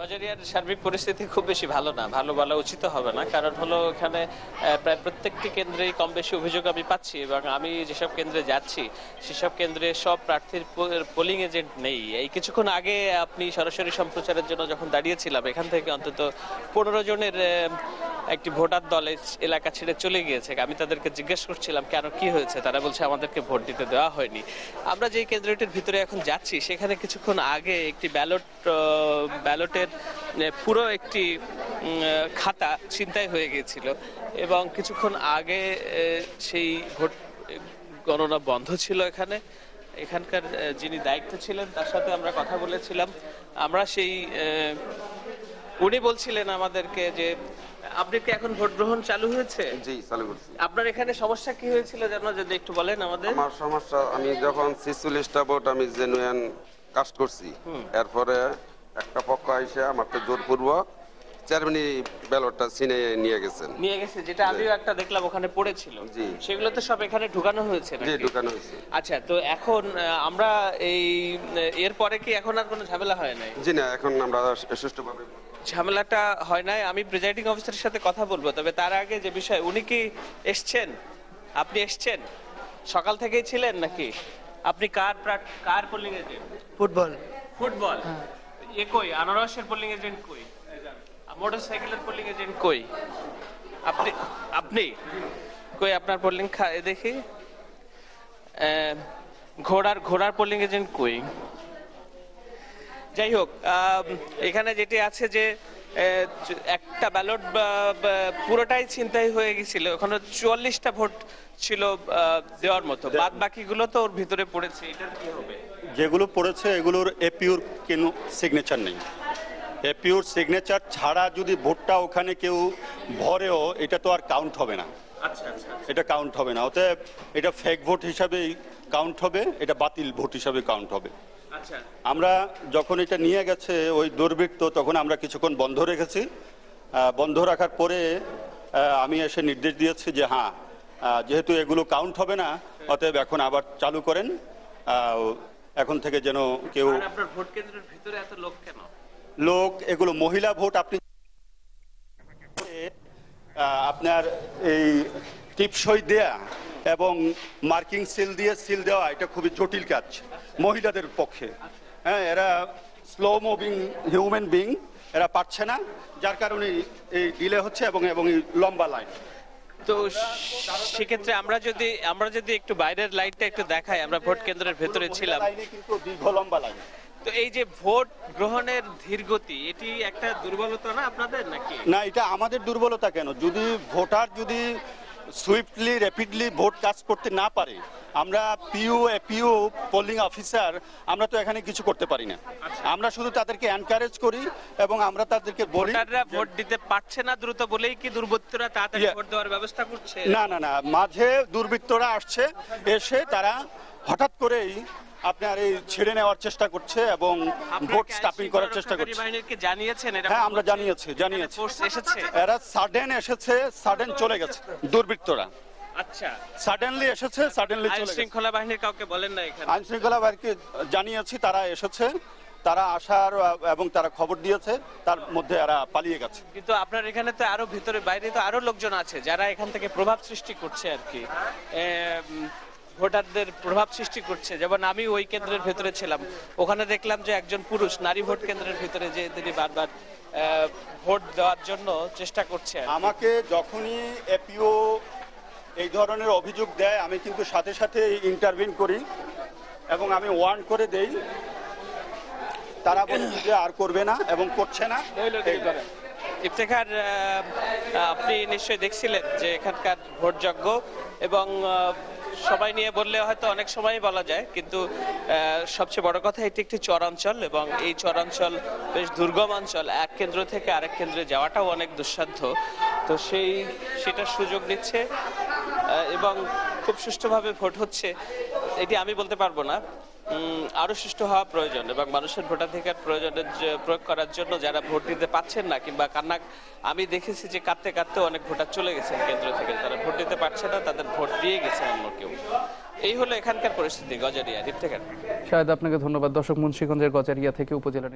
গজারিয়ার সার্বিক পরিস্থিতি খুব বেশি ভালো না, ভালো বলা উচিত হবে না। কারণ হলো এখানে প্রায় প্রত্যেকটি কেন্দ্রেই কম বেশি অভিযোগ আমি পাচ্ছি, এবং আমি যেসব কেন্দ্রে যাচ্ছি সেসব কেন্দ্রে সব প্রার্থীর পোলিং এজেন্ট নেই। এই কিছুক্ষণ আগে আপনি সরাসরি সম্প্রচারের জন্য যখন দাঁড়িয়েছিলাম, এখান থেকে অন্তত 15 জনের একটি ভোটার দল এলাকা ছেড়ে চলে গিয়েছে। আমি তাদেরকে জিজ্ঞেস করছিলাম কেন, কি হয়েছে, তারা বলছে আমাদেরকে ভোট দিতে দেওয়া হয়নি। আমরা যে কেন্দ্রটির ভিতরে এখন যাচ্ছি সেখানে কিছুক্ষণ আগে একটি ব্যালটের পুরো একটি খাতা ছিনতাই হয়ে গিয়েছিল, এবং কিছুক্ষণ আগে সেই ভোট গণনা বন্ধ ছিল। এখানকার যিনি দায়িত্ব ছিলেন তার সাথে আমরা কথা বলেছিলাম। আমরা উনি বলছিলেন আমাদেরকে যে আপনি কি এখন ভোট গ্রহণ চালু হয়েছে? জি, চালু করছি। আপনার এখানে সমস্যা কি হয়েছিল জানো, যদি একটু বলেন আমাদের। আমার সমস্যা, আমি যখন 46টা ভোট আমি জেনুইন কাস্ট করছি, এরপরে একটা পক্ষ আইসে আমার তো জোরপূর্বক চেয়ারম্যানি ব্যালটটা ছিনে নিয়ে গেছে, যেটা আমিও একটা দেখলাম ওখানে পড়েছিল। জি, সেগুলো তো সব এখানে ঢুকানো হয়েছে নাকি? জি, ঢুকানো হয়েছে। আচ্ছা, তো এখন আমরা এরপরে কি এখন আর কোনো ঝামেলা হয় নাই? জি না, এখন আমরা সুষ্ঠুভাবে ঝামেলাটা হয় নাই। আমি প্রিজাইডিং অফিসারের সাথে কথা বলবো, তবে তার আগে যে বিষয়, উনি কি এসছেন? আপনি এসছেন? সকাল থেকেই ছিলেন নাকি? আপনি কার পোলিং এজেন্ট? ফুটবল। কই আনারসের পোলিং এজেন্ট কই? মোটরসাইকেলের পোলিং এজেন্ট কই? আপনি কই আপনার পোলিং দেখি। ঘোড়ার পোলিং এজেন্ট কই? যাই হোক, এখানে যেটি আছে যে একটা ব্যালট পুরোটাই ছিনতাই হয়ে গেছিল। ওখানে 44টা ভোট ছিল দেওয়ার মতো, বাদ বাকিগুলো তো ওর ভিতরে পড়েছে। এটার কি হবে? যেগুলো পড়েছে এগুলোর এপিওর কোনো সিগনেচার নেই। এপিওর সিগনেচার ছাড়া যদি ভোটটা ওখানে কেউ ভরেও, এটা তো আর কাউন্ট হবে না। আচ্ছা, এটা কাউন্ট হবে না। অতএব এটা ফেক ভোট হিসাবেই কাউন্ট হবে, এটা বাতিল ভোট হিসাবে কাউন্ট হবে। আচ্ছা, আমরা যখন এটা নিয়ে গেছে ওই দুর্বৃত্ত, তখন আমরা কিছুক্ষণ বন্ধ রেখেছি। বন্ধ রাখার পরে আমি এসে নির্দেশ দিয়েছি যে হ্যাঁ, যেহেতু এগুলো কাউন্ট হবে না, অতএব এখন আবার চালু করেন। এখন থেকে যেন কেউ। আপনার ভোট কেন্দ্রের ভিতরে এত লোক কেন? এগুলো মহিলা ভোট। আপনার এই টিপসই দেয়া এবং মার্কিং সিল দেওয়া, এটা খুবই জটিল কাজ মহিলাদের পক্ষে। হ্যাঁ, এরা স্লো মুভিং হিউম্যান বিং, এরা পারছে না, যার কারণে এই ডিলে হচ্ছে এবং এই লম্বা লাইন। তো সেক্ষেত্রে আমরা যদি একটু বাইরের লাইনটা একটু দেখাই, আমরা ভোট কেন্দ্রের ভেতরে ছিলাম, কিন্তু দীর্ঘ লম্বা লাইন। তো এই যে ভোট গ্রহণের ধীরগতি, এটি একটা দুর্বলতা না আপনাদের নাকি? না, এটা আমাদের দুর্বলতা কেন? যদি ভোটার সুইফটলি র্যাপিডলি ভোট কাজ করতে না পারে, আমরা এপিও পোলিং অফিসার, আমরা তো এখানে কিছু করতে পারি না। আমরা শুধু তাদেরকে এনকারেজ করি এবং আমরা তাদেরকে বলি ভোটাররা ভোট দিতে পারছে না দ্রুত বলেই কি দুর্বৃত্তরা তাড়াতাড়ি ভোট দেওয়ার ব্যবস্থা করছে? না, মাঝে দুর্বৃত্তরা আসছে, এসে তারা হঠাৎ করেই আপনার এই ছেড়ে নেওয়ার চেষ্টা করছে এবং ভোট স্টাফিং করার চেষ্টা করছে। হ্যাঁ, আমরা জানিয়েছি। এরা সাডেন চলে গেছে দুর্বৃত্তরা। আচ্ছা, সাডেনলি এসেছে, সাডেনলি চলে গেছে। আইন শৃঙ্খলা বাহিনীর কাউকে বলেন না এখানে? আইন শৃঙ্খলা বাহিনীকে জানিয়েছি, তারা এসেছে, তারা আসার এবং তারা খবর দিয়েছে, তার মধ্যে এরা পালিয়ে গেছে। কিন্তু আপনার এখানে তো আরো ভিতরে বাইরে তো আরো লোকজন আছে যারা এখান থেকে প্রভাব সৃষ্টি করছে আর কি, ভোটারদের প্রভাব সৃষ্টি করছে। যেমন আমি ওই কেন্দ্রের ভেতরে ছিলাম, ওখানে দেখলাম যে একজন পুরুষ নারী ভোট কেন্দ্রের ভিতরে যে তিনি বারবার ভোট দেওয়ার জন্য চেষ্টা করছে। আমাকে যখনই এপিও এই ধরনের অভিযোগ দেয়, আমি কিন্তু সাথে সাথে ইন্টারভিন করি এবং আমি ওয়ার্ন করে দেই। তারা বলছে যে আর করবে না এবং করছে না। ইফতেখার, আপনি নিশ্চয়ই দেখছিলেন যে এখানকার ভোটযজ্ঞ, এবং সবাই নিয়ে বললে হয়তো অনেক সময় বলা যায়, কিন্তু সবচেয়ে বড় কথা এটি একটি চরাঞ্চল, এবং এই চরাঞ্চল বেশ দুর্গম অঞ্চল। এক কেন্দ্র থেকে আরেক কেন্দ্রে যাওয়াটাও অনেক দুঃসাধ্য। তো সেটার সুযোগ নিচ্ছে এবং খুব সুষ্ঠুভাবে ভোট হচ্ছে, এটি আমি বলতে পারবো না। আরো সুষ্ঠু হওয়া প্রয়োজন, এবং মানুষের ভোটাধিকার প্রয়োগ করার জন্য যারা ভোট দিতে পারছেন না, কিংবা আমি দেখেছি যে কাঁদতে কাঁদতে অনেক ভোটার চলে গেছেন কেন্দ্র থেকে, তারা ভোট দিতে পারছে না, তাদের ভোট দিয়ে গেছে অন্য কেউ। এই হলো এখানকার পরিস্থিতি গজারিয়া। দীপ থেকে শাহেদ, আপনাকে ধন্যবাদ। দর্শক, মুন্সিগঞ্জের গজারিয়া থেকে উপজেলা